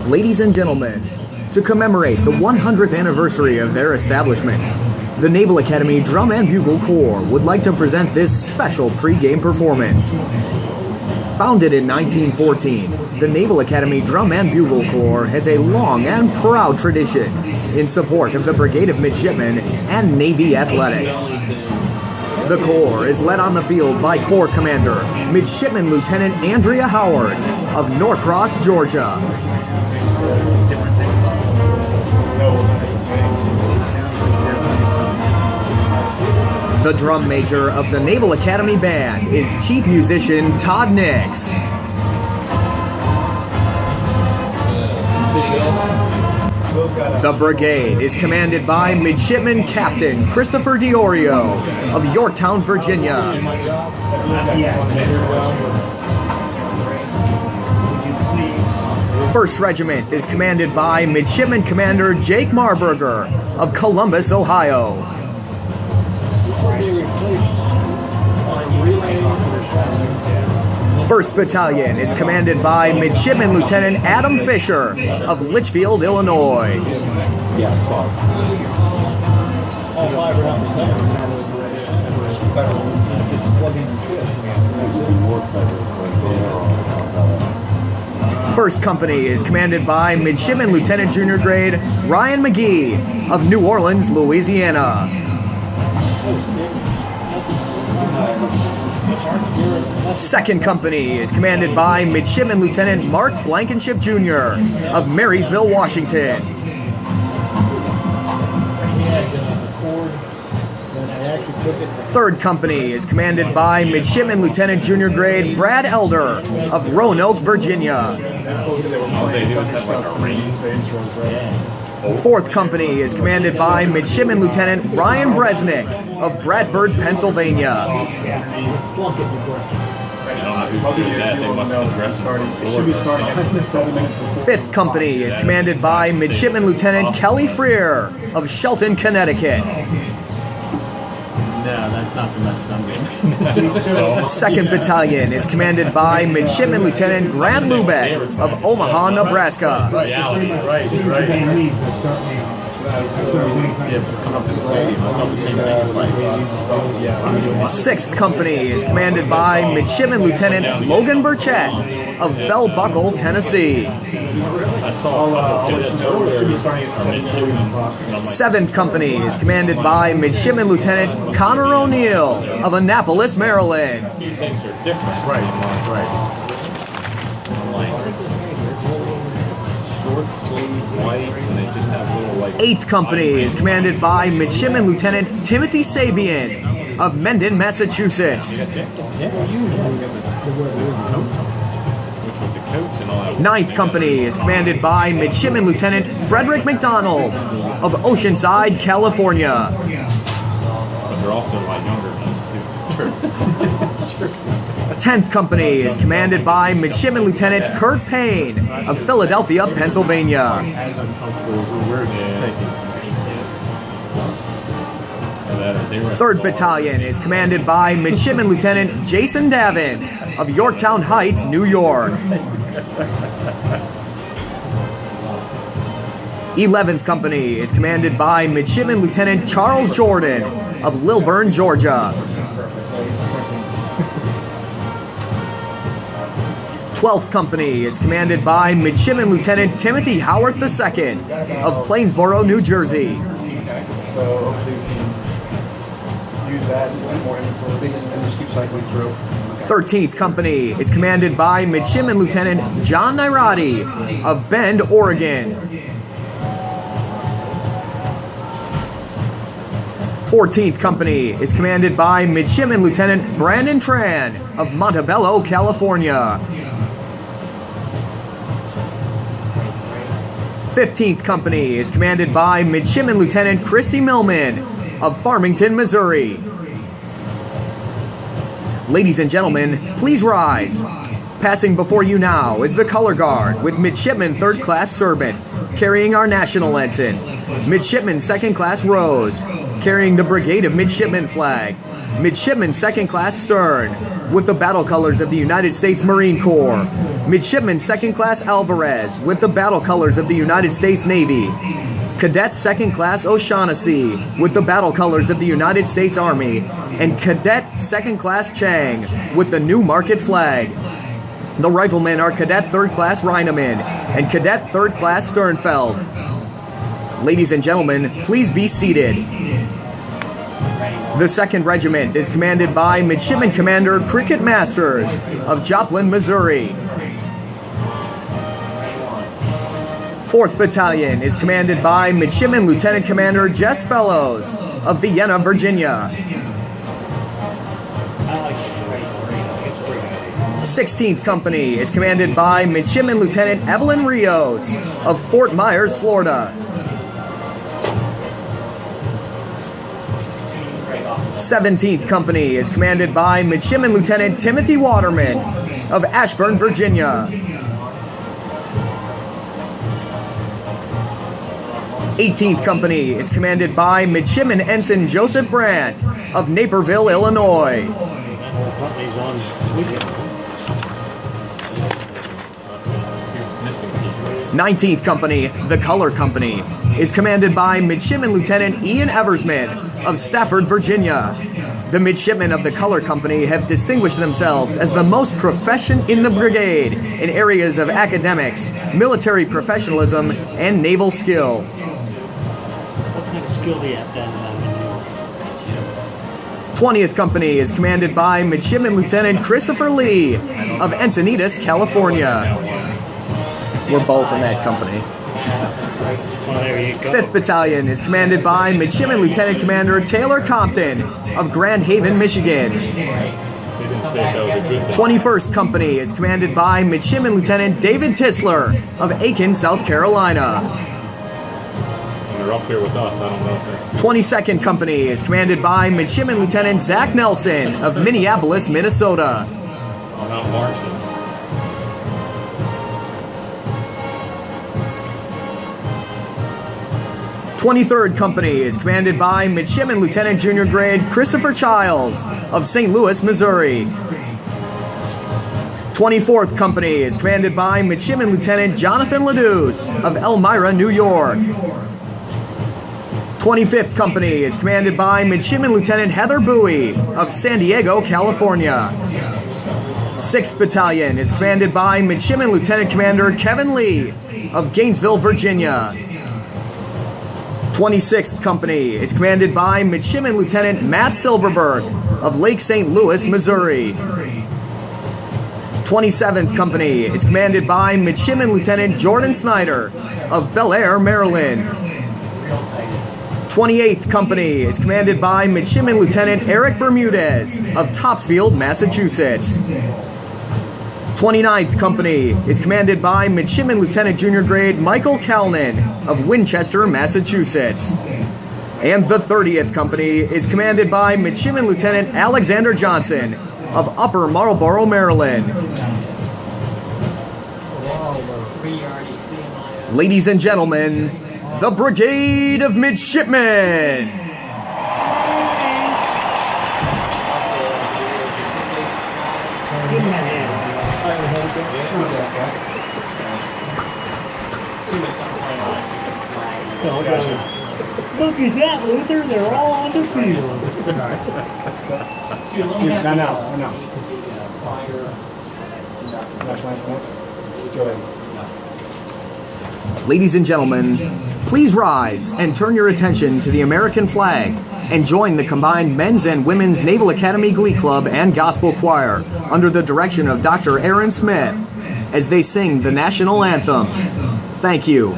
Ladies and gentlemen, to commemorate the 100th anniversary of their establishment, the Naval Academy Drum and Bugle Corps would like to present this special pre-game performance. Founded in 1914, the Naval Academy Drum and Bugle Corps has a long and proud tradition in support of the Brigade of Midshipmen and Navy athletics. The Corps is led on the field by Corps Commander, Midshipman Lieutenant Andrea Howard of Norcross, Georgia. The drum major of the Naval Academy Band is Chief Musician Todd Nix. The brigade is commanded by Midshipman Captain Christopher Diorio of Yorktown, Virginia. First Regiment is commanded by Midshipman Commander Jake Marburger of Columbus, Ohio. First Battalion is commanded by Midshipman Lieutenant Adam Fisher of Litchfield, Illinois. First Company is commanded by Midshipman Lieutenant Junior Grade Ryan McGee of New Orleans, Louisiana. Second Company is commanded by Midshipman Lieutenant Mark Blankenship Jr. of Marysville, Washington. Third Company is commanded by Midshipman Lieutenant Junior Grade Brad Elder of Roanoke, Virginia. Fourth Company is commanded by Midshipman Lieutenant Brian Bresnick of Bradford, Pennsylvania. Fifth Company is commanded by Midshipman Lieutenant Kelly Freer of Shelton, Connecticut. No, that's not the best I'm Second Battalion is commanded by Midshipman Lieutenant Grant Lubeck of Omaha, Nebraska. Sixth Company is commanded by Midshipman Lieutenant Logan Burchett of Bell Buckle, Tennessee. Seventh Company is commanded by Midshipman Lieutenant Connor O'Neill of Annapolis, Maryland. Eighth Company is commanded by Midshipman Lieutenant Timothy Sabian of Mendon, Massachusetts. Ninth Company is commanded by Midshipman Lieutenant Frederick McDonald of Oceanside, California. But they're also a lot younger than us, too. True. 10th Company is commanded by Midshipman Lieutenant Kurt Payne of Philadelphia, Pennsylvania. Third Battalion is commanded by Midshipman Lieutenant Jason Davin of Yorktown Heights, New York. 11th Company is commanded by Midshipman Lieutenant Charles Jordan of Lilburn, Georgia. 12th Company is commanded by Midshipman Lieutenant Timothy Howard II of Plainsboro, New Jersey. Okay, so hopefully we can use that as more inventory and just keep cycling through. 13th Company is commanded by Midshipman Lieutenant John Nairati of Bend, Oregon. 14th Company is commanded by Midshipman Lieutenant Brandon Tran of Montebello, California. 15th Company is commanded by Midshipman Lieutenant Christy Millman of Farmington, Missouri. Ladies and gentlemen, please rise. Passing before you now is the color guard with Midshipman 3rd Class Servant carrying our national ensign, Midshipman 2nd Class Rose carrying the Brigade of Midshipmen flag, Midshipman Second Class Stern, with the battle colors of the United States Marine Corps. Midshipman Second Class Alvarez, with the battle colors of the United States Navy. Cadet Second Class O'Shaughnessy, with the battle colors of the United States Army. And Cadet Second Class Chang, with the New Market flag. The riflemen are Cadet Third Class Reineman and Cadet Third Class Sternfeld. Ladies and gentlemen, please be seated. The 2nd Regiment is commanded by Midshipman Commander Cricket Masters of Joplin, Missouri. 4th Battalion is commanded by Midshipman Lieutenant Commander Jess Fellows of Vienna, Virginia. 16th Company is commanded by Midshipman Lieutenant Evelyn Rios of Fort Myers, Florida. 17th Company is commanded by Midshipman Lieutenant Timothy Waterman of Ashburn, Virginia. 18th Company is commanded by Midshipman Ensign Joseph Brandt of Naperville, Illinois. 19th Company, the Color Company, is commanded by Midshipman Lieutenant Ian Eversman of Stafford, Virginia. The midshipmen of the Color Company have distinguished themselves as the most proficient in the brigade in areas of academics, military professionalism, and naval skill. What kind of skill do you have then? 20th Company is commanded by Midshipman Lieutenant Christopher Lee of Encinitas, California. We're both in that company. Well, there you go. 5th Battalion is commanded by Midshipman Lieutenant Commander Taylor Compton of Grand Haven, Michigan. They didn't say that was a good thing. 21st Company is commanded by Midshipman Lieutenant David Tisler of Aiken, South Carolina. And they're up here with us. I don't know if that's 22nd Company is commanded by Midshipman Lieutenant Zach Nelson of Minneapolis, Minnesota. on Mount March-on. 23rd Company is commanded by Midshipman Lieutenant Junior Grade Christopher Childs of St. Louis, Missouri. 24th Company is commanded by Midshipman Lieutenant Jonathan Ladouce of Elmira, New York. 25th Company is commanded by Midshipman Lieutenant Heather Bowie of San Diego, California. 6th Battalion is commanded by Midshipman Lieutenant Commander Kevin Lee of Gainesville, Virginia. 26th Company is commanded by Midshipman Lieutenant Matt Silverberg of Lake St. Louis, Missouri. 27th Company is commanded by Midshipman Lieutenant Jordan Snyder of Bel Air, Maryland. 28th Company is commanded by Midshipman Lieutenant Eric Bermudez of Topsfield, Massachusetts. 29th Company is commanded by Midshipman Lieutenant Junior Grade Michael Calnan of Winchester, Massachusetts. And the 30th Company is commanded by Midshipman Lieutenant Alexander Johnson of Upper Marlboro, Maryland. Ladies and gentlemen, the Brigade of Midshipmen. Look at that, Luther. They're all on the field. I know. Ladies and gentlemen, please rise and turn your attention to the American flag and join the combined Men's and Women's Naval Academy Glee Club and Gospel Choir under the direction of Dr. Aaron Smith as they sing the national anthem. Thank you.